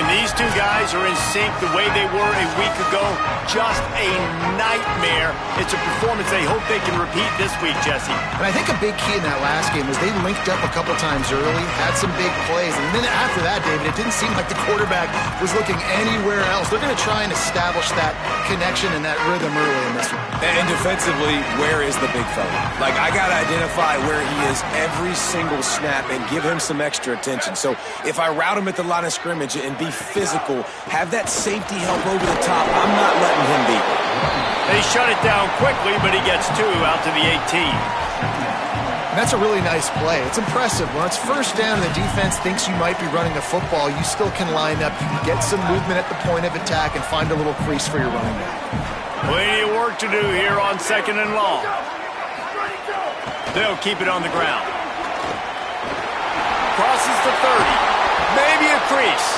When these two guys are in sync the way they were a week ago, just a nightmare. It's a performance they hope they can repeat this week, Jesse. And I think a big key in that last game was they linked up a couple times early, had some big plays, and then after that, David, it didn't seem like the quarterback was looking anywhere else. They're going to try and establish that connection and that rhythm early in this one. And defensively, where is the big fella? Like, I got to identify where he is every single snap and give him some extra attention. So if I route him at the line of scrimmage and be physical, have that safety help over the top, I'm not letting him beat me. They shut it down quickly, but he gets two out to the 18. And that's a really nice play. It's impressive. When it's first down and the defense thinks you might be running the football, you still can line up. You can get some movement at the point of attack and find a little crease for your running back. Plenty of work to do here on 2nd and long. They'll keep it on the ground. Crosses the 30. Maybe a crease.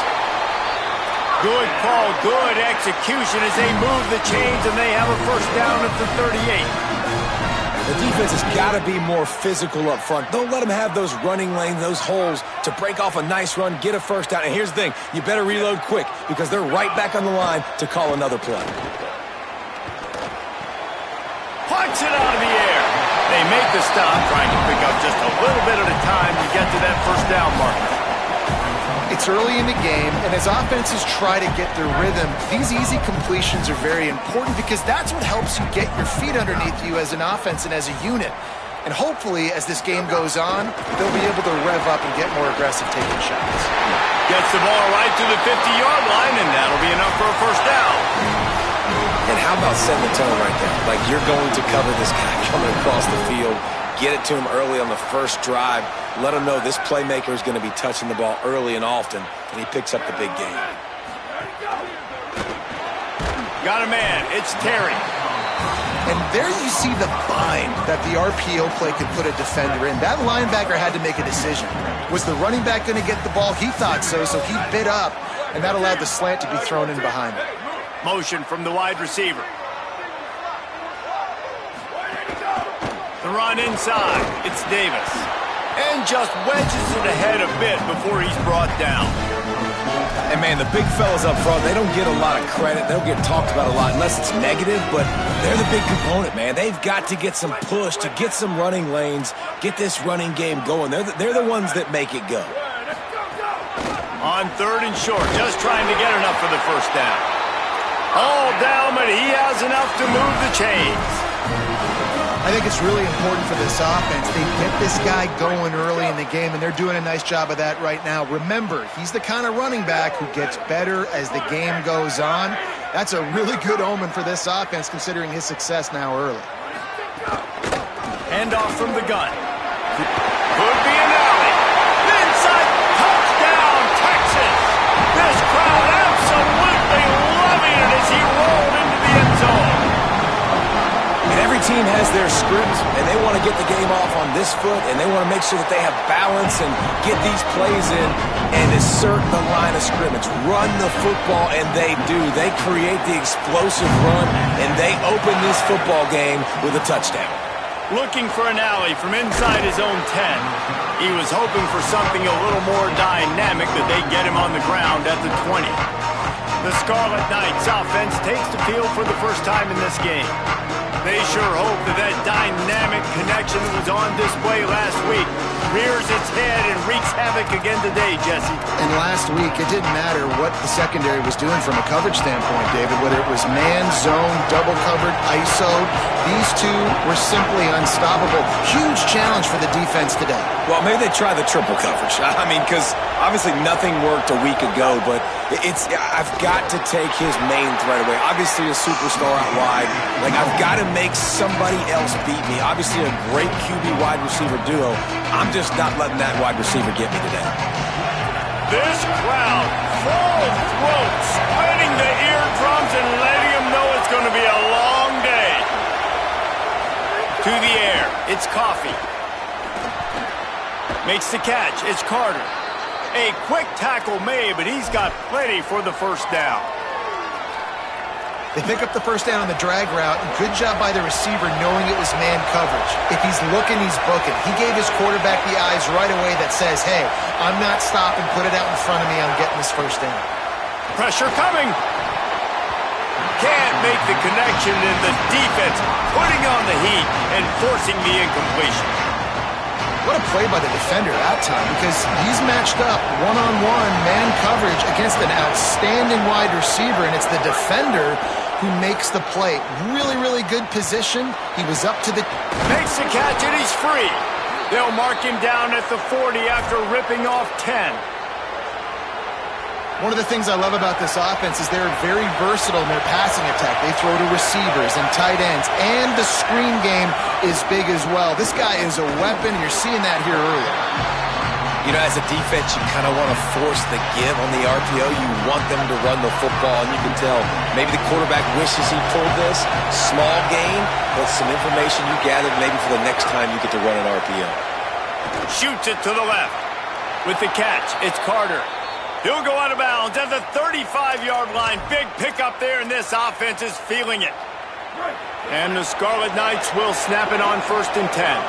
Good call, good execution as they move the chains and they have a first down at the 38. The defense has got to be more physical up front. Don't let them have those running lanes, those holes to break off a nice run, get a first down. And here's the thing, you better reload quick because they're right back on the line to call another play. Punch it out of the air. They make the stop, trying to pick up just a little bit at a time to get to that first down marker. It's early in the game, and as offenses try to get their rhythm, these easy completions are very important because that's what helps you get your feet underneath you as an offense and as a unit. And hopefully, as this game goes on, they'll be able to rev up and get more aggressive taking shots. Gets the ball right to the 50-yard line, and that'll be enough for a first down. And how about setting the tone right there? Like, you're going to cover this guy coming across the field. Get it to him early on the first drive. Let him know this playmaker is going to be touching the ball early and often, and he picks up the big game. Got a man. It's Terry. And there you see the bind that the RPO play could put a defender in. That linebacker had to make a decision. Was the running back going to get the ball? He thought so, so he bit up, and that allowed the slant to be thrown in behind him. Motion from the wide receiver. The run inside. It's Davis. And just wedges it ahead a bit before he's brought down. And, man, the big fellas up front, they don't get a lot of credit. They don't get talked about a lot unless it's negative, but they're the big component, man. They've got to get some push, to get some running lanes, get this running game going. They're the ones that make it go. On 3rd and short, just trying to get enough for the first down. All down, but he has enough to move the chains. I think it's really important for this offense. They get this guy going early in the game, and they're doing a nice job of that right now. Remember, he's the kind of running back who gets better as the game goes on. That's a really good omen for this offense, considering his success now early. Handoff from the gun. Could be an alley. Inside, touchdown, Texas. This crowd absolutely loving it as he rolled into the end zone. And every team has their script, and they want to get the game off on this foot, and they want to make sure that they have balance and get these plays in and assert the line of scrimmage. Run the football, and they do. They create the explosive run, and they open this football game with a touchdown. Looking for an alley from inside his own 10. He was hoping for something a little more dynamic that they get him on the ground at the 20. The Scarlet Knights offense takes the field for the first time in this game. They sure hope that dynamic connection that was on display last week rears its head and wreaks havoc again today, Jesse. And last week, it didn't matter what the secondary was doing from a coverage standpoint, David, whether it was man, zone, double covered, ISO. These two were simply unstoppable. Huge challenge for the defense today. Well, maybe they try the triple coverage. I mean, because obviously nothing worked a week ago, but I've got to take his main threat away. Obviously a superstar out wide. Like, I've got to make somebody else beat me. Obviously a great QB wide receiver duo. I'm just not letting that wide receiver get me today. This crowd, full throat, splitting the eardrums and letting them know it's going to be a long day. To the air, it's Coffee. Makes the catch, it's Carter. A quick tackle made, but he's got plenty for the first down. They pick up the first down on the drag route. Good job by the receiver knowing it was man coverage. If he's looking, he's booking. He gave his quarterback the eyes right away that says, hey, I'm not stopping. Put it out in front of me. I'm getting this first down. Pressure coming. Can't make the connection, and the defense putting on the heat and forcing the incompletion. What a play by the defender that time, because he's matched up one-on-one man coverage against an outstanding wide receiver, and it's the defender who makes the play. Really, really good position. He was up to the... Makes the catch, and he's free. They'll mark him down at the 40 after ripping off 10. One of the things I love about this offense is they're very versatile in their passing attack. They throw to receivers and tight ends, and the screen game is big as well. This guy is a weapon. You're seeing that here early. You know, as a defense, you kind of want to force the give on the RPO. You want them to run the football, and you can tell maybe the quarterback wishes he pulled this. Small gain, but some information you gathered maybe for the next time you get to run an RPO. Shoots it to the left. With the catch, it's Carter. He'll go out of bounds at the 35-yard line. Big pickup there, and this offense is feeling it. And the Scarlet Knights will snap it on 1st and 10.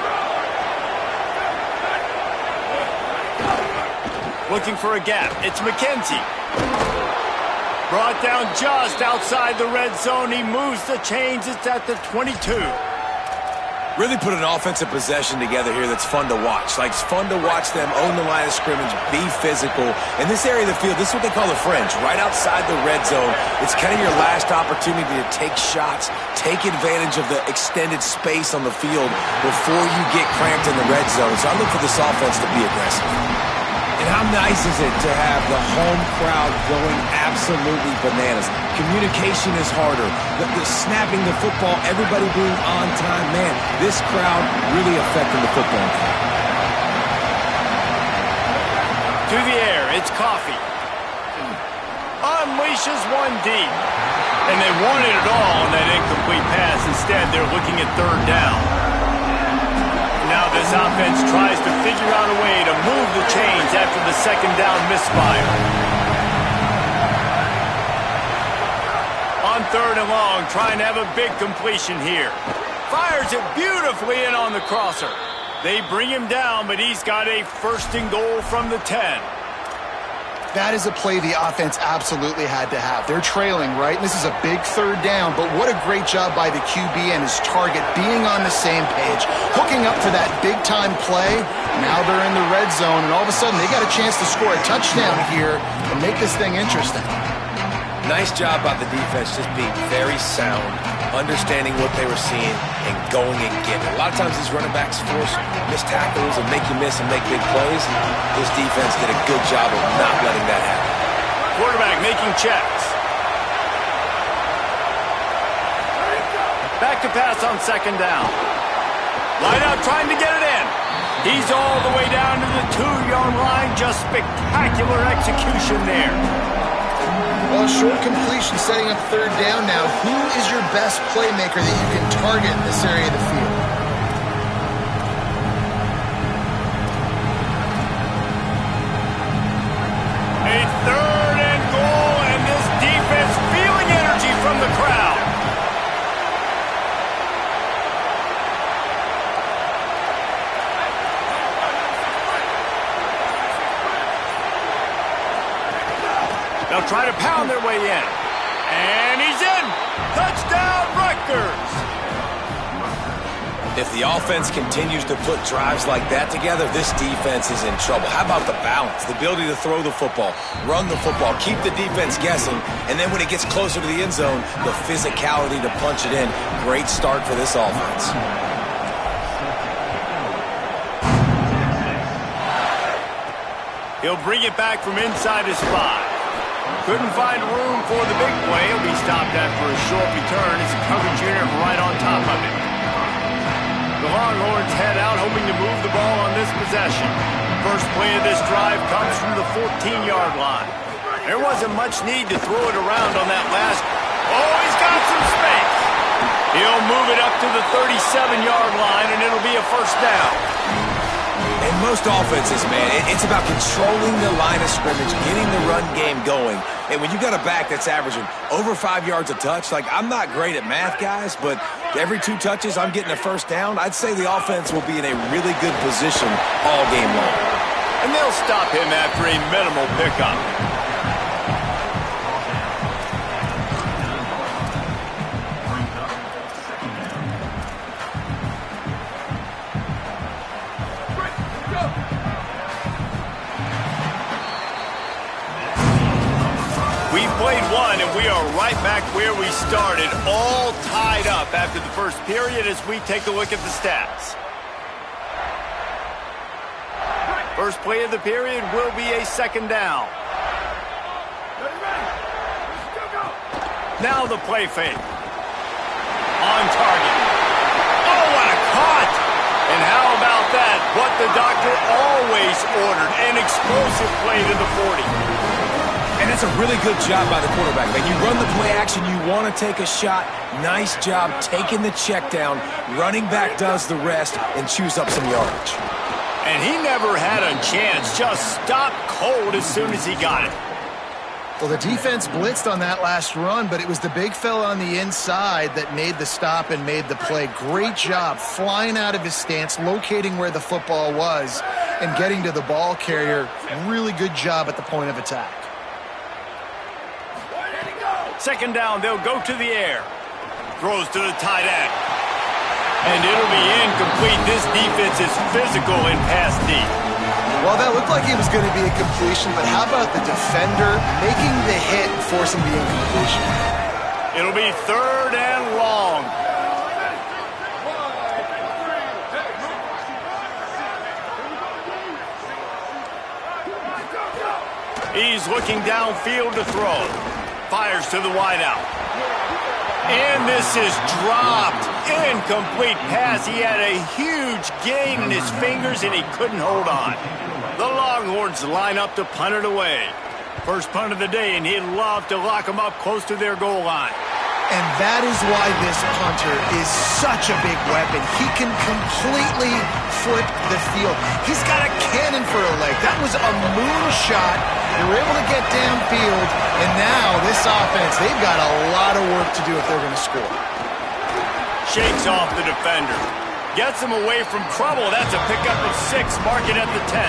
Looking for a gap. It's McKenzie. Brought down just outside the red zone. He moves the chains. It's at the 22. Really put an offensive possession together here that's fun to watch. Like, it's fun to watch them own the line of scrimmage, be physical. In this area of the field, this is what they call the fringe, right outside the red zone. It's kind of your last opportunity to take shots, take advantage of the extended space on the field before you get cramped in the red zone. So I look for this offense to be aggressive. And how nice is it to have the home crowd going absolutely bananas? Communication is harder. The snapping the football, everybody being on time. Man, this crowd really affecting the football game. To the air, it's Coffee. Unleashes one deep. And they wanted it all on that incomplete pass. Instead, they're looking at 3rd down. Now this offense tries to figure out a way to move the chains after the 2nd down misfire. On 3rd and long, trying to have a big completion here. Fires it beautifully in on the crosser. They bring him down, but he's got a 1st and goal from the 10. That is a play the offense absolutely had to have. They're trailing, right? This is a big 3rd down, but what a great job by the QB and his target being on the same page, hooking up for that big-time play. Now they're in the red zone, and all of a sudden they got a chance to score a touchdown here and make this thing interesting. Nice job by the defense, just being very sound, understanding what they were seeing, and going and getting it. A lot of times these running backs force missed tackles and make you miss and make big plays. This defense did a good job of not letting that happen. Quarterback making checks. Back to pass on 2nd down. Line out trying to get it in. He's all the way down to the 2-yard line. Just spectacular execution there. Well, short completion setting up 3rd down now. Who is your best playmaker that you can target in this area of the field? A 3rd and goal, and this defense feeling energy from the crowd. They'll try to pound their way in. And he's in! Touchdown, Rutgers! If the offense continues to put drives like that together, this defense is in trouble. How about the balance, the ability to throw the football, run the football, keep the defense guessing, and then when it gets closer to the end zone, the physicality to punch it in. Great start for this offense. He'll bring it back from inside his 5. Couldn't find room for the big play. He'll be stopped after a short return as a coverage unit right on top of it. The Longhorns head out, hoping to move the ball on this possession. First play of this drive comes from the 14-yard line. There wasn't much need to throw it around on that last. Oh, he's got some space. He'll move it up to the 37-yard line, and it'll be a 1st down. In most offenses, man, it's about controlling the line of scrimmage, getting the run game going. And when you got a back that's averaging over 5 yards a touch, like, I'm not great at math, guys, but every 2 touches I'm getting a 1st down, I'd say the offense will be in a really good position all game long. And they'll stop him after a minimal pickup. We played one, and we are right back where we started, all tied up after the first period as we take a look at the stats. First play of the period will be a second down. Now the play fake. On target. Oh, what a caught! And how about that? What the doctor always ordered, an explosive play to the 40. And that's a really good job by the quarterback, man. You run the play action, you want to take a shot. Nice job taking the check down. Running back does the rest and chews up some yardage. And he never had a chance, just stopped cold as soon as he got it. Well, the defense blitzed on that last run, but it was the big fella on the inside that made the stop and made the play. Great job flying out of his stance, locating where the football was, and getting to the ball carrier. Really good job at the point of attack. Second down, they'll go to the air. Throws to the tight end. And it'll be incomplete. This defense is physical in pass deep. Well, that looked like it was going to be a completion, but how about the defender making the hit and forcing the incompletion? It'll be third and long. He's looking downfield to throw. Fires to the wideout. And this is dropped. Incomplete pass. He had a huge gain in his fingers, and he couldn't hold on. The Longhorns line up to punt it away. First punt of the day, and he'd love to lock them up close to their goal line. And that is why this punter is such a big weapon. He can completely flip the field. He's got a cannon for a leg. That was a moonshot. They were able to get downfield, and now this offense, they've got a lot of work to do if they're going to score. Shakes off the defender. Gets him away from trouble. That's a pickup of 6. Mark it at the 10.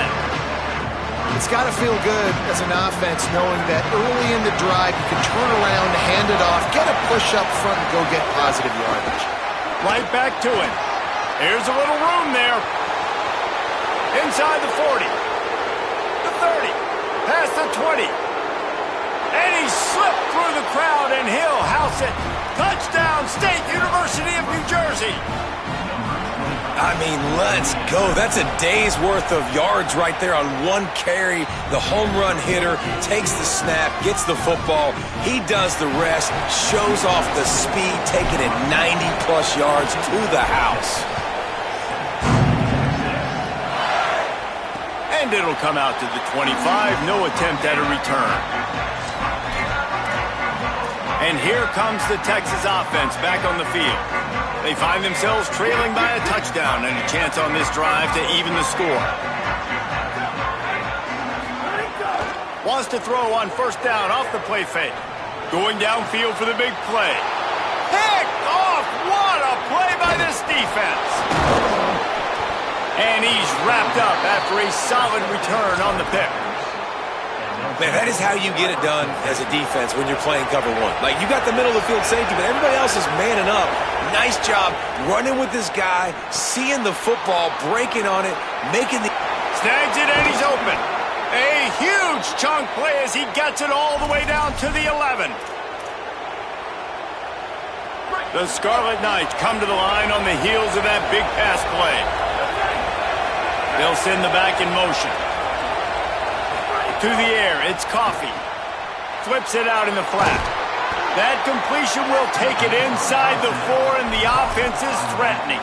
It's got to feel good as an offense knowing that early in the drive you can turn around, hand it off, get a push up front, and go get positive yardage. Right back to it. Here's a little room there. Inside the 40. The 30. Past the 20. And he slipped through the crowd, and he'll house it. Touchdown, State University of New Jersey. I mean, let's go. That's a day's worth of yards right there on one carry. The home run hitter takes the snap, gets the football. He does the rest, shows off the speed, taking it 90-plus yards to the house. And it'll come out to the 25. No attempt at a return. And here comes the Texas offense back on the field. They find themselves trailing by a touchdown and a chance on this drive to even the score. Wants to throw on first down off the play fake. Going downfield for the big play. Picked off! What a play by this defense! And he's wrapped up after a solid return on the pick. Man, that is how you get it done as a defense when you're playing cover one. Like, you got the middle of the field safety, but everybody else is manning up. Nice job running with this guy, seeing the football, breaking on it, making the... Snags it, and he's open. A huge chunk play as he gets it all the way down to the 11. The Scarlet Knights come to the line on the heels of that big pass play. They'll send the back in motion. To the air, it's Coffee. Flips it out in the flat. That completion will take it inside the 4, and the offense is threatening.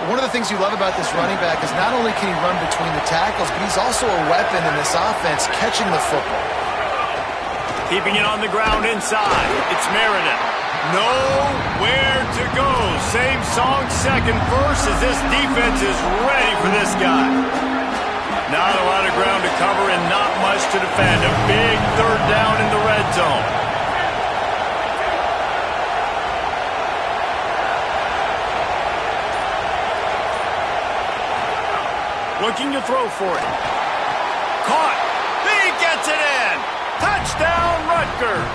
One of the things you love about this running back is not only can he run between the tackles, but he's also a weapon in this offense, catching the football. Keeping it on the ground inside. It's Meredith. Nowhere to go. Same song, second verse, as this defense is ready for this guy. Not a lot of ground to cover and not much to defend. A big third down in the red zone. Looking to throw for it. Caught. He gets it in. Touchdown, Rutgers.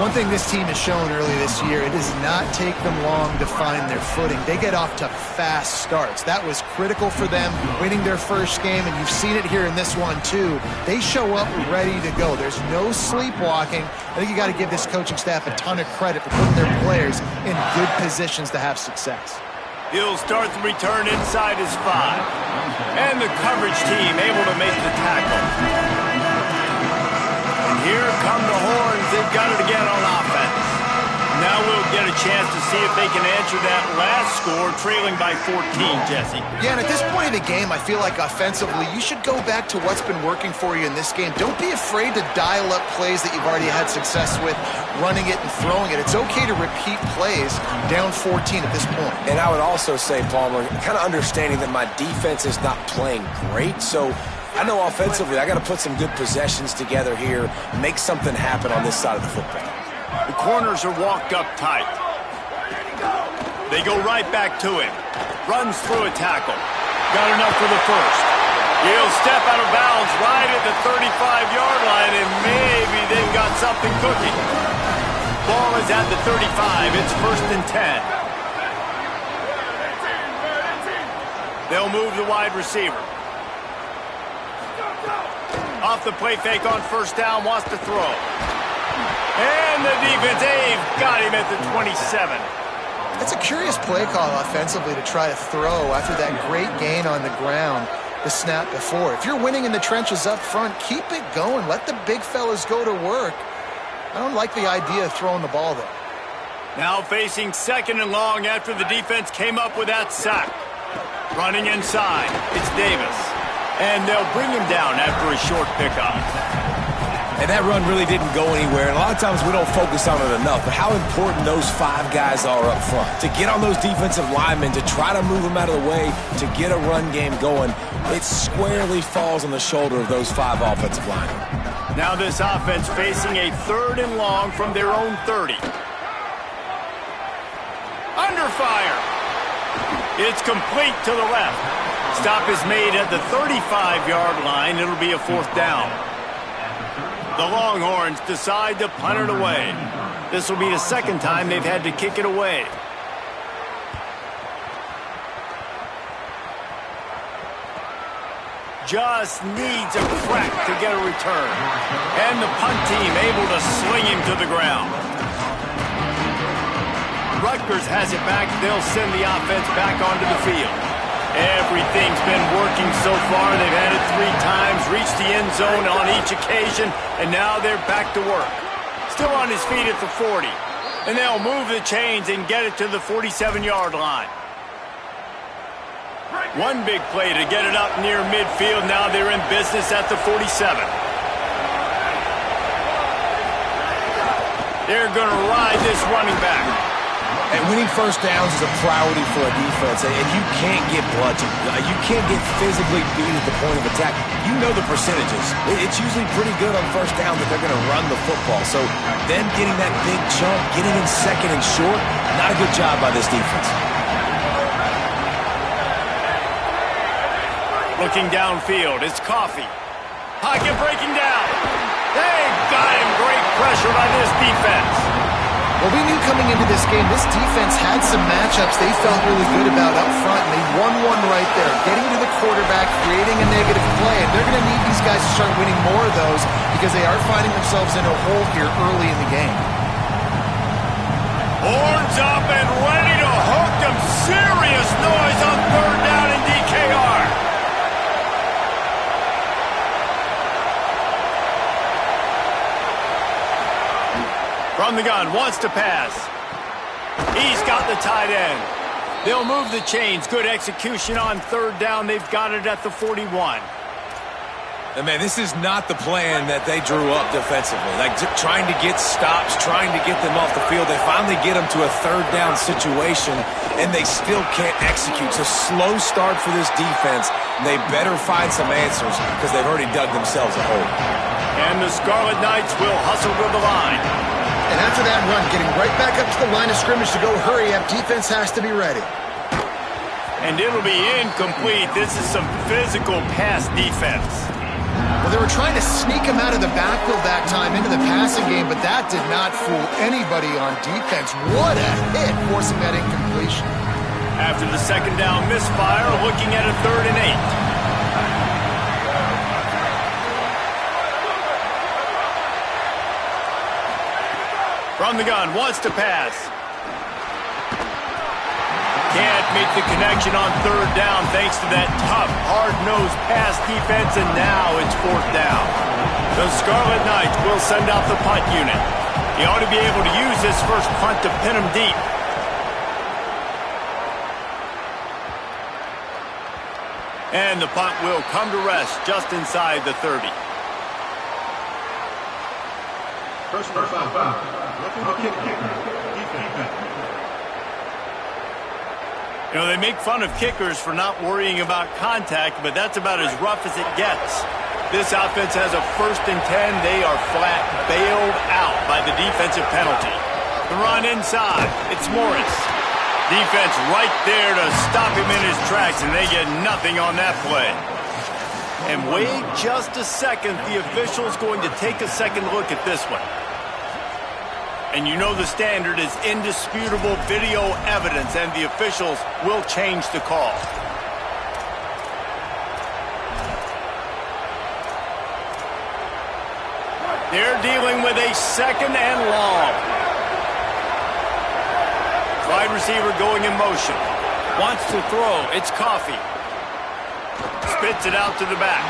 One thing this team has shown early this year, it does not take them long to find their footing. They get off to fast starts. That was critical for them winning their first game, and you've seen it here in this one too. They show up ready to go. There's no sleepwalking. I think you got to give this coaching staff a ton of credit for putting their players in good positions to have success. He'll start the return inside his 5. And the coverage team able to make the tackle. And here come the horns. They've got it again on offense. Now we'll get a chance to see if they can answer that last score, trailing by 14, Jesse. Yeah, and at this point in the game, I feel like offensively, you should go back to what's been working for you in this game. Don't be afraid to dial up plays that you've already had success with, running it and throwing it. It's okay to repeat plays down 14 at this point. And I would also say, Palmer, kind of understanding that my defense is not playing great, so I know offensively I got to put some good possessions together here, make something happen on this side of the football. The corners are walked up tight. They go right back to him. Runs through a tackle. Got enough for the first. He'll step out of bounds right at the 35-yard line, and maybe they've got something cooking. Ball is at the 35. It's 1st and 10. They'll move the wide receiver. Off the play fake on 1st down, wants to throw. And the defense, they've got him at the 27. It's a curious play call offensively to try to throw after that great gain on the ground the snap before. If you're winning in the trenches up front, keep it going. Let the big fellas go to work. I don't like the idea of throwing the ball there. Now facing 2nd and long after the defense came up with that sack. Running inside, it's Davis. And they'll bring him down after a short pickup. And that run really didn't go anywhere. And a lot of times we don't focus on it enough, but how important those 5 guys are up front. To get on those defensive linemen, to try to move them out of the way, to get a run game going, it squarely falls on the shoulder of those 5 offensive linemen. Now this offense facing a 3rd and long from their own 30. Under fire. It's complete to the left. Stop is made at the 35-yard line. It'll be a 4th down. The Longhorns decide to punt it away. This will be the 2nd time they've had to kick it away. Just needs a crack to get a return. And the punt team able to sling him to the ground. Rutgers has it back. They'll send the offense back onto the field. Everything's been working so far. They've had it 3 times, reached the end zone on each occasion, and now they're back to work. Still on his feet at the 40. And they'll move the chains and get it to the 47-yard line. One big play to get it up near midfield. Now they're in business at the 47. They're going to ride this running back. And winning 1st downs is a priority for a defense, and you can't get bludgeoned. You can't get physically beat at the point of attack. You know the percentages. It's usually pretty good on 1st down that they're going to run the football. So them getting that big chunk, getting in 2nd and short, not a good job by this defense. Looking downfield, it's Coffee. Pocket breaking down. They've got him. Great pressure by this defense. Well, we knew coming into this game, this defense had some matchups they felt really good about up front, and they won one right there, getting to the quarterback, creating a negative play, and they're going to need these guys to start winning more of those because they are finding themselves in a hole here early in the game. Horns up and ready to hook them. Serious noise on 3rd down in DKR. From the gun, wants to pass. He's got the tight end. They'll move the chains. Good execution on 3rd down. They've got it at the 41. And man, this is not the plan that they drew up defensively. Like trying to get stops, trying to get them off the field. They finally get them to a 3rd down situation, and they still can't execute. So slow start for this defense. They better find some answers because they've already dug themselves a hole. And the Scarlet Knights will hustle to the line. And after that run, getting right back up to the line of scrimmage to go hurry up, defense has to be ready. And it'll be incomplete. This is some physical pass defense. Well, Well, they were trying to sneak him out of the backfield that time into the passing game, but that did not fool anybody on defense. What a hit, forcing that incompletion. After the second down misfire, looking at a 3rd and 8. From the gun, wants to pass. Can't make the connection on 3rd down thanks to that tough, hard-nosed pass defense, and now it's 4th down. The Scarlet Knights will send out the punt unit. He ought to be able to use this first punt to pin him deep. And the punt will come to rest just inside the 30. Personal foul. You know, they make fun of kickers for not worrying about contact, but that's about as rough as it gets. This offense has a 1st and 10. They are flat bailed out by the defensive penalty. The run inside. It's Morris. Defense right there to stop him in his tracks, and they get nothing on that play. And wait just a second. The official's going to take a second look at this one. And you know the standard is indisputable video evidence, and the officials will change the call. They're dealing with a 2nd and long. Wide receiver going in motion. Wants to throw. It's Coffee. Spits it out to the back.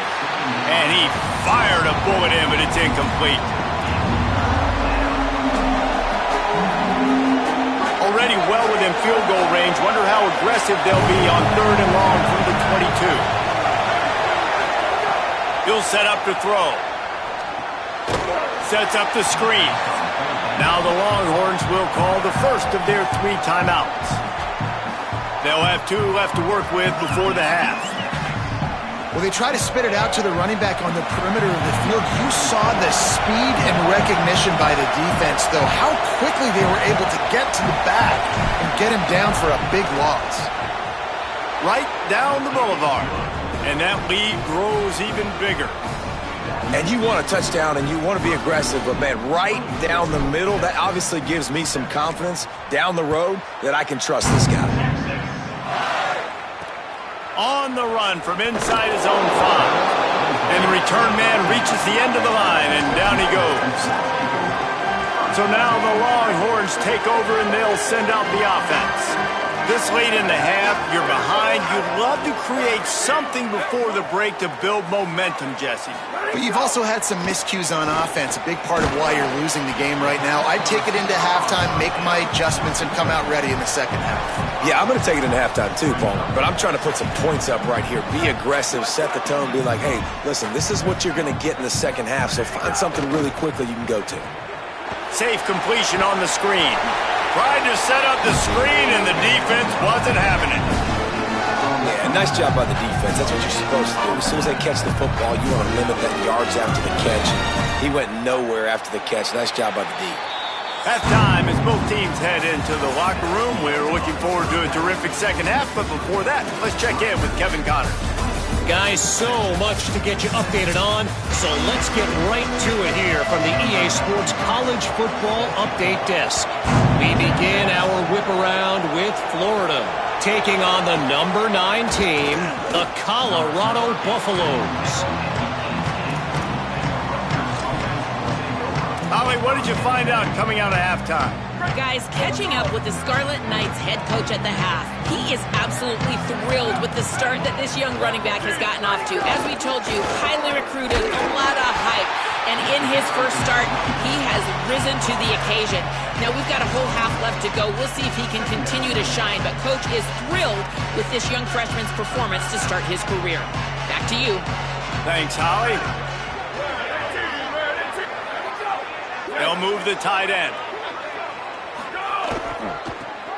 And he fired a bullet in, but it's incomplete. Already well within field goal range. Wonder how aggressive they'll be on 3rd and long from the 22. He'll set up to throw. Sets up the screen. Now the Longhorns will call the first of their 3 timeouts. They'll have 2 left to work with before the half. Well, they try to spit it out to the running back on the perimeter of the field. You saw the speed and recognition by the defense, though. How quickly they were able to get to the back and get him down for a big loss. Right down the boulevard. And that lead grows even bigger. And you want a touchdown and you want to be aggressive, but man, right down the middle, that obviously gives me some confidence down the road that I can trust this guy. On the run from inside his own 5. And the return man reaches the end of the line, and down he goes. So now the Longhorns take over, and they'll send out the offense. This late in the half, you're behind. You'd love to create something before the break to build momentum, Jesse. But you've also had some miscues on offense, a big part of why you're losing the game right now. I'd take it into halftime, make my adjustments, and come out ready in the second half. Yeah, I'm going to take it into halftime too, Paul. But I'm trying to put some points up right here. Be aggressive, set the tone, be like, hey, listen, this is what you're going to get in the second half, so find something really quickly you can go to. Safe completion on the screen. Tried to set up the screen, and the defense wasn't having it. Yeah, nice job by the defense. That's what you're supposed to do. As soon as they catch the football, you want to limit that yards after the catch. He went nowhere after the catch. Nice job by the D. Halftime as both teams head into the locker room. We're looking forward to a terrific second half, but before that, let's check in with Kevin Connors. Guys, so much to get you updated on, so let's get right to it here from the EA Sports College Football Update Desk. We begin our whip around with Florida, taking on the number 9 team, the Colorado Buffaloes. Holly, what did you find out coming out of halftime? Guys, catching up with the Scarlet Knights head coach at the half. He is absolutely thrilled with the start that this young running back has gotten off to. As we told you, highly recruited, a lot of hype. And in his first start, he has risen to the occasion. Now, we've got a whole half left to go. We'll see if he can continue to shine. But Coach is thrilled with this young freshman's performance to start his career. Back to you. Thanks, Holly. They'll move the tight end.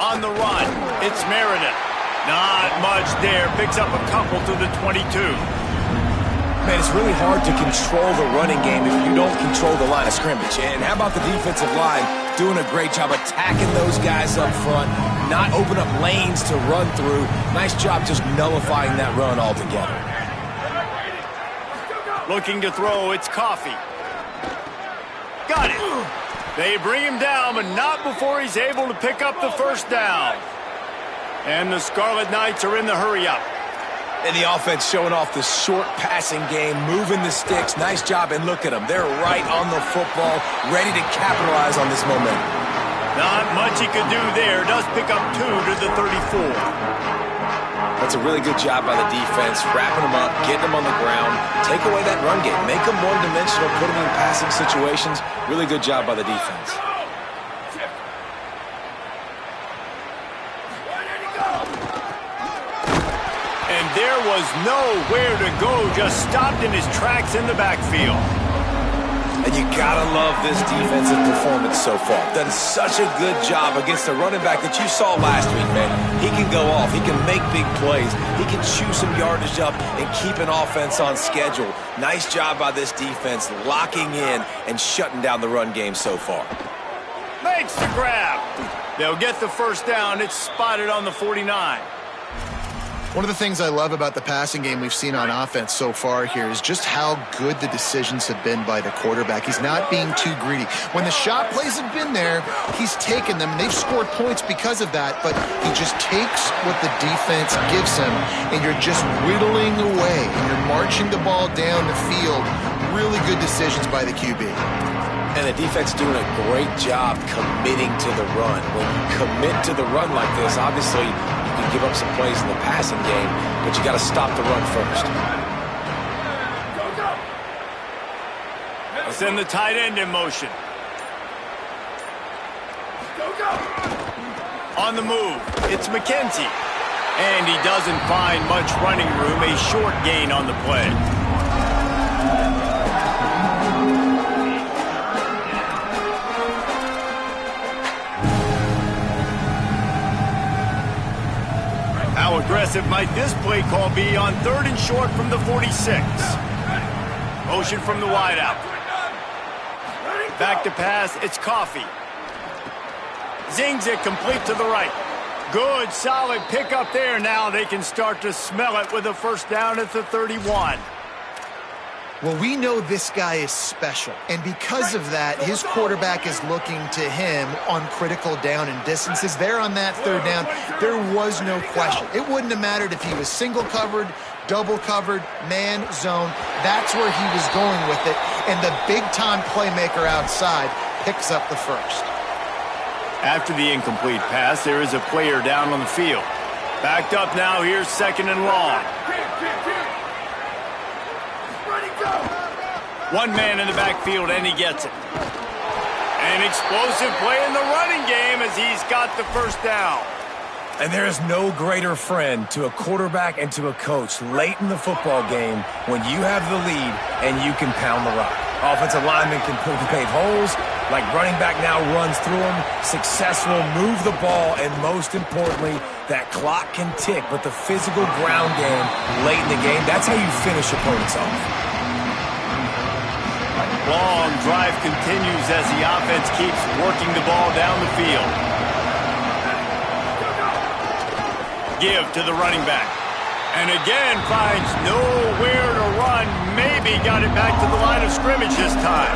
On the run, it's Meredith. Not much there. Picks up a couple to the 22. Man, it's really hard to control the running game if you don't control the line of scrimmage. And how about the defensive line doing a great job attacking those guys up front, not open up lanes to run through. Nice job just nullifying that run altogether. Looking to throw, it's Coffee. Got it. They bring him down, but not before he's able to pick up the first down. And the Scarlet Knights are in the hurry-up. And the offense showing off the short passing game, moving the sticks. Nice job, and look at them. They're right on the football, ready to capitalize on this momentum. Not much he could do there. Does pick up 2 to the 34. That's a really good job by the defense, wrapping them up, getting them on the ground, take away that run game, make them one-dimensional, put them in passing situations. Really good job by the defense. And there was nowhere to go, just stopped in his tracks in the backfield. And you gotta love this defensive performance so far. Done such a good job against the running back that you saw last week, man. He can go off. He can make big plays. He can chew some yardage up and keep an offense on schedule. Nice job by this defense locking in and shutting down the run game so far. Makes the grab. They'll get the first down. It's spotted on the 49. One of the things I love about the passing game we've seen on offense so far here is just how good the decisions have been by the quarterback. He's not being too greedy. When the shot plays have been there, he's taken them. They've scored points because of that, but he just takes what the defense gives him, and you're just whittling away, and you're marching the ball down the field. Really good decisions by the QB. And the defense doing a great job committing to the run. When you commit to the run like this, obviously you can give up some plays in the passing game, but you got to stop the run first. Send the tight end in motion. On the move, it's McKenzie. And he doesn't find much running room, a short gain on the play. How aggressive might this play call be on 3rd and short from the 46? Motion from the wideout. Back to pass, it's Coffee. Zings it complete to the right. Good, solid pickup there. Now they can start to smell it with a first down at the 31. Well, we know this guy is special, and because of that, his quarterback is looking to him on critical down and distances. There on that 3rd down, there was no question. It wouldn't have mattered if he was single covered, double covered, man, zone. That's where he was going with it, and the big-time playmaker outside picks up the first. After the incomplete pass, there is a player down on the field. Backed up now, here's 2nd and long. One man in the backfield, and he gets it. An explosive play in the running game as he's got the first down. And there is no greater friend to a quarterback and to a coach late in the football game when you have the lead and you can pound the rock. Offensive linemen can pave holes, like running back now runs through them, successful, move the ball, and most importantly, that clock can tick, but the physical ground game late in the game, that's how you finish opponents off. Long drive continues as the offense keeps working the ball down the field. Give to the running back. And again finds nowhere to run. Maybe got it back to the line of scrimmage this time.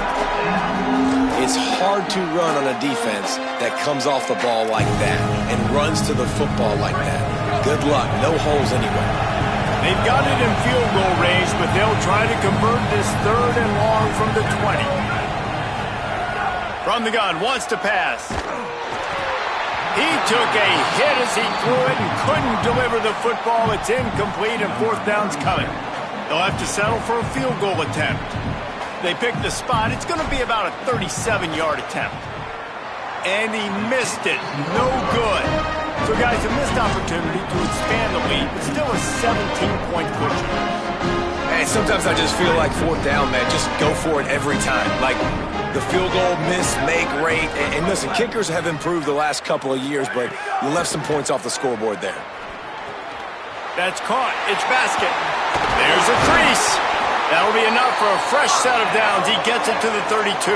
It's hard to run on a defense that comes off the ball like that and runs to the football like that. Good luck. No holes anywhere. They've got it in field goal range, but they'll try to convert this 3rd and long from the 20. From the gun, wants to pass. He took a hit as he threw it and couldn't deliver the football. It's incomplete and 4th down's coming. They'll have to settle for a field goal attempt. They pick the spot. It's going to be about a 37-yard attempt. And he missed it. No good. So, guys, a missed opportunity to expand the lead, but still a 17-point cushion. Hey, sometimes I just feel like 4th down, man. Just go for it every time. Like the field goal, miss, make, rate. And listen, kickers have improved the last couple of years, but you left some points off the scoreboard there. That's caught. It's basket. There's a crease. That'll be enough for a fresh set of downs. He gets it to the 32.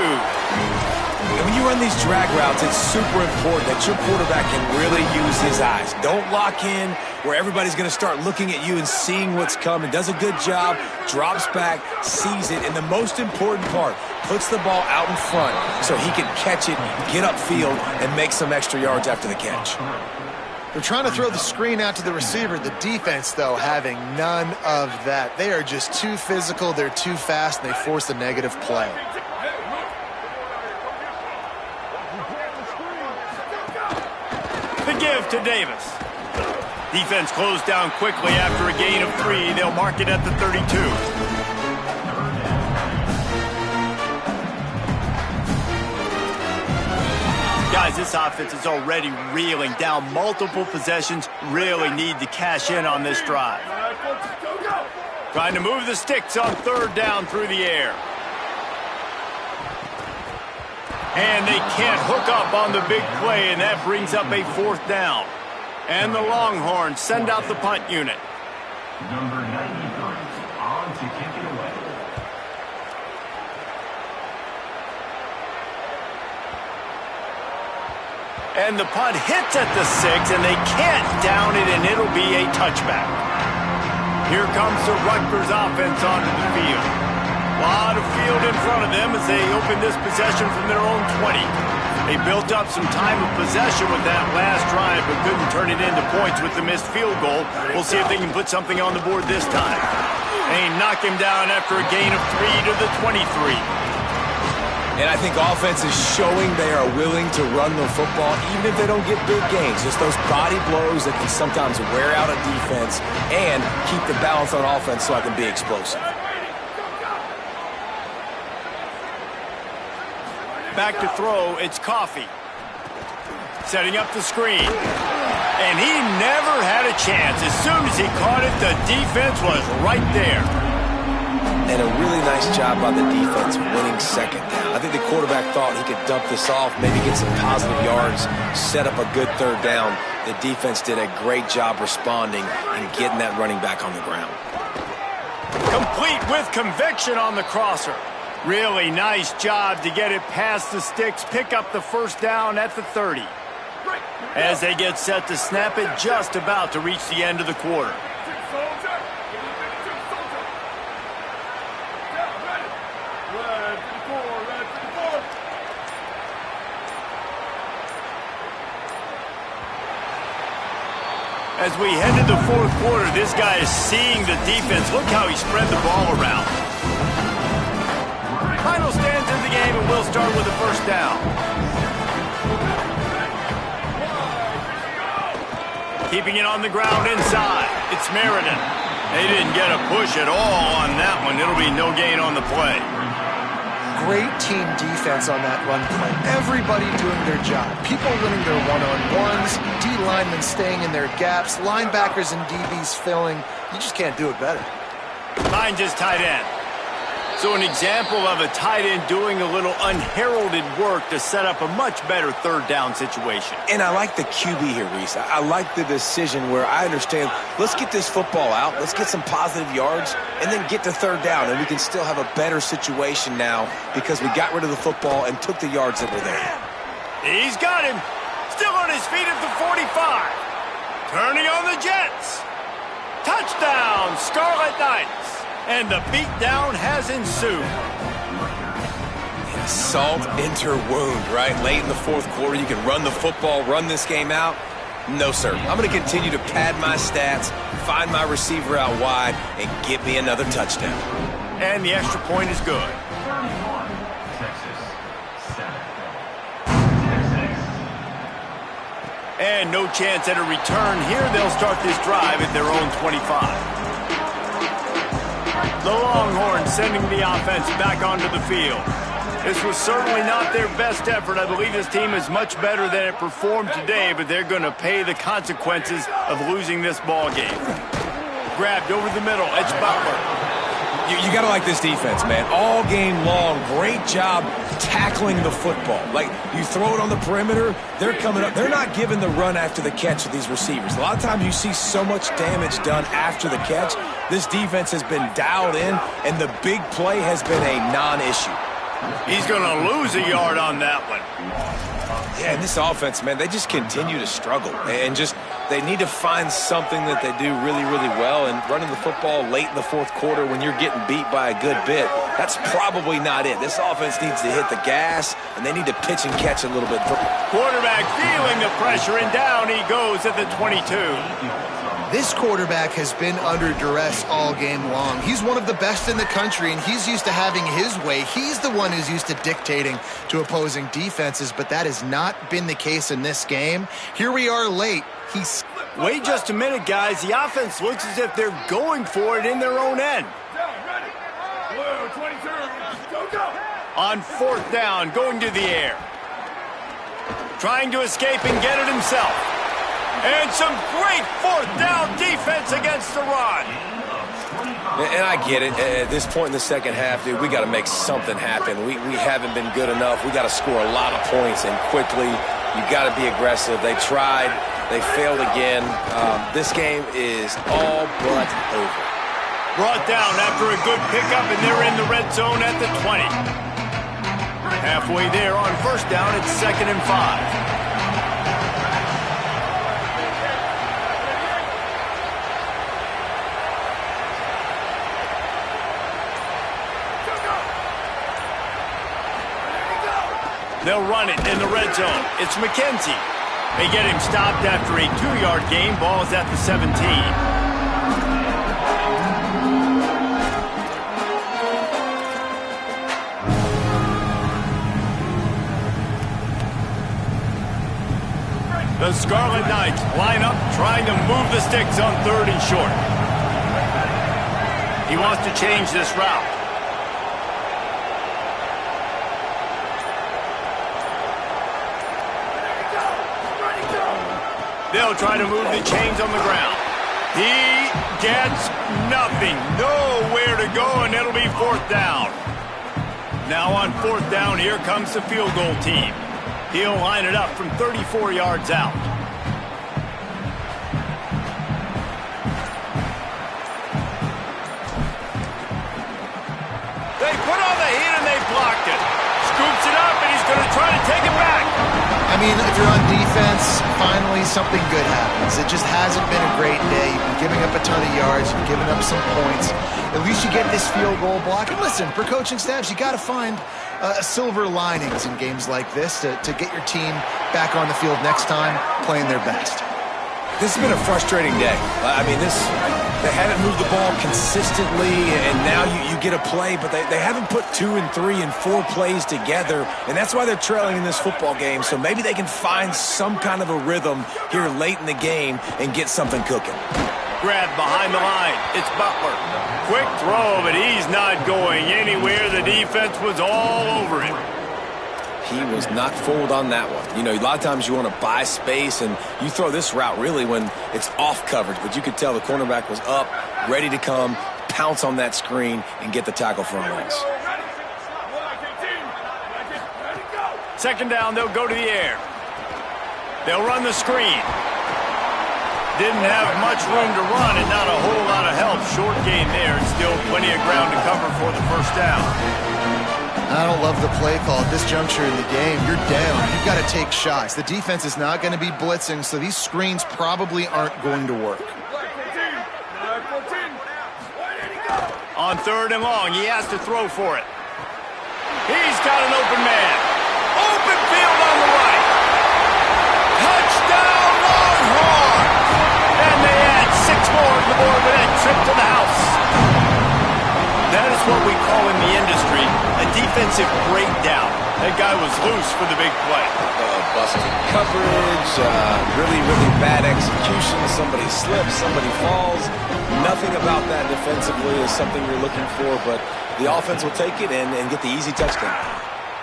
And when you run these drag routes, it's super important that your quarterback can really use his eyes. Don't lock in where everybody's going to start looking at you and seeing what's coming. Does a good job, drops back, sees it, and the most important part, puts the ball out in front so he can catch it, get upfield, and make some extra yards after the catch. They're trying to throw the screen out to the receiver. The defense, though, having none of that. They are just too physical, they're too fast, and they force a negative play. The give to Davis. Defense closed down quickly after a gain of 3. They'll mark it at the 32. Guys, this offense is already reeling down multiple possessions. Really need to cash in on this drive. Trying to move the sticks on 3rd down through the air. And they can't hook up on the big play, and that brings up a 4th down. And the Longhorns send out the punt unit. Number 93 on to kick it away. And the punt hits at the 6, and they can't down it, and it'll be a touchback. Here comes the Rutgers offense onto the field. A lot of field in front of them as they open this possession from their own 20. They built up some time of possession with that last drive, but couldn't turn it into points with the missed field goal. We'll see if they can put something on the board this time. They knock him down after a gain of 3 to the 23. And I think offense is showing they are willing to run the football, even if they don't get big gains. Just those body blows that can sometimes wear out a defense and keep the balance on offense so I can be explosive. Back to throw, it's Coffee. Setting up the screen. And he never had a chance. As soon as he caught it, the defense was right there. And a really nice job by the defense winning 2nd down. I think the quarterback thought he could dump this off, maybe get some positive yards, set up a good 3rd down. The defense did a great job responding and getting that running back on the ground. Complete with conviction on the crosser. Really nice job to get it past the sticks, pick up the 1st down at the 30. As they get set to snap it, just about to reach the end of the quarter. As we head to the 4th quarter, this guy is seeing the defense. Look how he spread the ball around. Final stands in the game, and we'll start with the 1st down. Keeping it on the ground inside. It's Meriden. They didn't get a push at all on that one. It'll be no gain on the play. Great team defense on that run play. Everybody doing their job. People winning their one-on-ones, D linemen staying in their gaps, linebackers and DBs filling. You just can't do it better. Finds his tight end. So an example of a tight end doing a little unheralded work to set up a much better 3rd down situation. And I like the QB here, Reese. I like the decision where I understand, let's get this football out, let's get some positive yards, and then get to 3rd down, and we can still have a better situation now because we got rid of the football and took the yards that were there. He's got him. Still on his feet at the 45. Turning on the Jets. Touchdown, Scarlet Knights. And the beatdown has ensued. Salt enter wound, right? Late in the 4th quarter, you can run the football, run this game out. No, sir. I'm going to continue to pad my stats, find my receiver out wide, and get me another touchdown. And the extra point is good. And no chance at a return here. They'll start this drive at their own 25. The Longhorns sending the offense back onto the field. This was certainly not their best effort. I believe this team is much better than it performed today, but they're going to pay the consequences of losing this ball game. Grabbed over the middle. It's Butler. You got to like this defense, man. All game long, great job tackling the football. Like, you throw it on the perimeter, they're coming up. They're not giving the run after the catch of these receivers. A lot of times you see so much damage done after the catch. This defense has been dialed in, and the big play has been a non-issue. He's going to lose a yard on that one. Yeah, and this offense, man, they just continue to struggle. And just they need to find something that they do really, really well. And running the football late in the fourth quarter when you're getting beat by a good bit, that's probably not it. This offense needs to hit the gas, and they need to pitch and catch a little bit. Quarterback feeling the pressure, and down he goes at the 22. This quarterback has been under duress all game long. He's one of the best in the country, and he's used to having his way. He's the one who's used to dictating to opposing defenses, but that has not been the case in this game. Here we are late. Wait just a minute, guys. The offense looks as if they're going for it in their own end. On fourth down, going to the air. Trying to escape and get it himself. And some great fourth down defense against the run. And I get it. At this point in the second half, dude, we got to make something happen. We haven't been good enough. We got to score a lot of points, and quickly. You got to be aggressive. They tried. They failed again. This game is all but over. Brought down after a good pickup, and they're in the red zone at the 20. Halfway there on first down, it's 2nd and 5. They'll run it in the red zone. It's McKenzie. They get him stopped after a 2-yard gain. Ball is at the 17. The Scarlet Knights line up, trying to move the sticks on 3rd and short. He wants to change this route. They'll try to move the chains on the ground. He gets nothing. Nowhere to go, and it'll be 4th down. Now on 4th down, here comes the field goal team. He'll line it up from 34 yards out. They put on the heat, and they blocked it. Scoops it up, and he's going to try to take it back. I mean, if you're on defense, finally something good happens. It just hasn't been a great day. You've been giving up a ton of yards. You've given up some points. At least you get this field goal block. And listen, for coaching staffs, you got to find silver linings in games like this to get your team back on the field next time playing their best. This has been a frustrating day. I mean, they haven't moved the ball consistently, and now you get a play, but they haven't put 2 and 3 and 4 plays together, and that's why they're trailing in this football game. So maybe they can find some kind of a rhythm here late in the game and get something cooking. Grab behind the line. It's Butler. Quick throw, but he's not going anywhere. The defense was all over him. He was not fooled on that one. You know, a lot of times you want to buy space, and you throw this route really when it's off coverage, but you could tell the cornerback was up, ready to come, pounce on that screen, and get the tackle for a loss. 2nd down, they'll go to the air. They'll run the screen. Didn't have much room to run and not a whole lot of help. Short gain there, and still plenty of ground to cover for the 1st down. I don't love the play call at this juncture in the game. You're down. You've got to take shots. The defense is not going to be blitzing, so these screens probably aren't going to work. On 3rd and long, he has to throw for it. He's got an open man. Open field on the right. Touchdown, Longhorns! And they add 6 more to the board with that trip to the house. That is what we call in the industry a defensive breakdown. That guy was loose for the big play. Busted coverage, really, really bad execution. Somebody slips, somebody falls. Nothing about that defensively is something you're looking for, but the offense will take it and get the easy touchdown.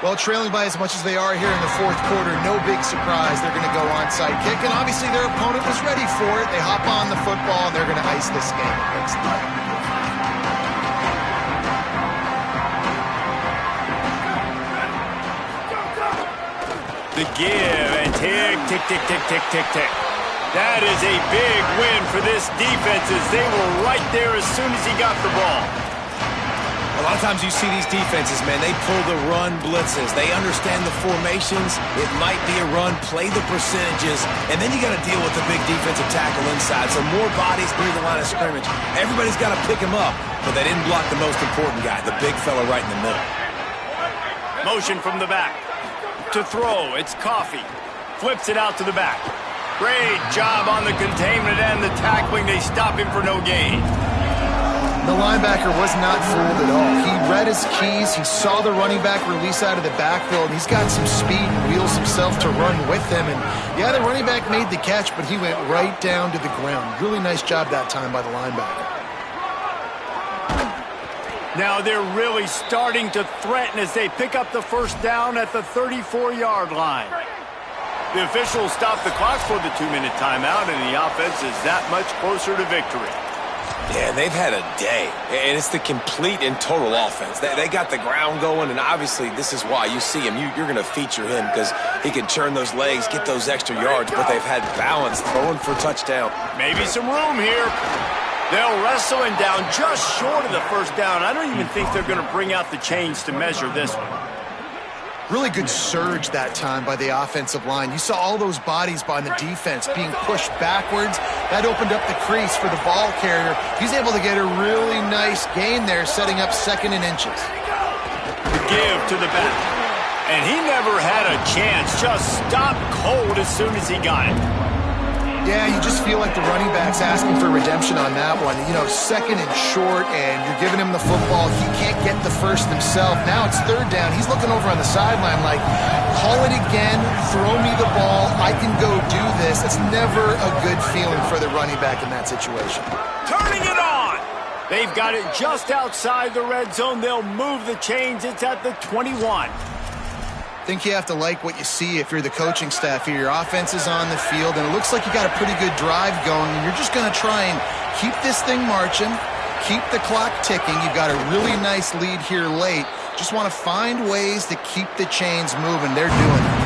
Well, trailing by as much as they are here in the 4th quarter, no big surprise. They're going to go onside kick, and obviously their opponent was ready for it. They hop on the football, and they're going to ice this game against them. The give and tick, tick, tick, tick, tick, tick, tick. That is a big win for this defense as they were right there as soon as he got the ball. A lot of times you see these defenses, man, they pull the run blitzes. They understand the formations. It might be a run, play the percentages, and then you got to deal with the big defensive tackle inside. So more bodies near the line of scrimmage. Everybody's got to pick him up, but they didn't block the most important guy, the big fella right in the middle. Motion from the back. To throw, it's Coffee. Flips it out to the back. Great job on the containment and the tackling. They stop him for no gain. The linebacker was not fooled at all. He read his keys. He saw the running back release out of the backfield. He's got some speed and wheels himself to run with him. And yeah, the running back made the catch, but he went right down to the ground. Really nice job that time by the linebacker. Now they're really starting to threaten as they pick up the first down at the 34-yard line. The officials stop the clock for the 2-minute timeout, and the offense is that much closer to victory. Yeah, they've had a day, and it's the complete and total offense. They got the ground going, and obviously this is why you see him. You're going to feature him because he can turn those legs, get those extra yards, but they've had balance, throwing for a touchdown. Maybe some room here. They'll wrestle him down just short of the first down. I don't even think they're going to bring out the chains to measure this one. Really good surge that time by the offensive line. You saw all those bodies by the defense being pushed backwards. That opened up the crease for the ball carrier. He's able to get a really nice gain there, setting up 2nd and inches. The give to the back. And he never had a chance. Just stopped cold as soon as he got it. Yeah, you just feel like the running back's asking for redemption on that one. You know, 2nd and short, and you're giving him the football. He can't get the first himself. Now it's 3rd down. He's looking over on the sideline like, call it again, throw me the ball, I can go do this. It's never a good feeling for the running back in that situation. Turning it on! They've got it just outside the red zone. They'll move the chains. It's at the 21. I think you have to like what you see if you're the coaching staff here. Your offense is on the field, and it looks like you got a pretty good drive going, and you're just going to try and keep this thing marching, keep the clock ticking. You've got a really nice lead here late. Just want to find ways to keep the chains moving. They're doing it.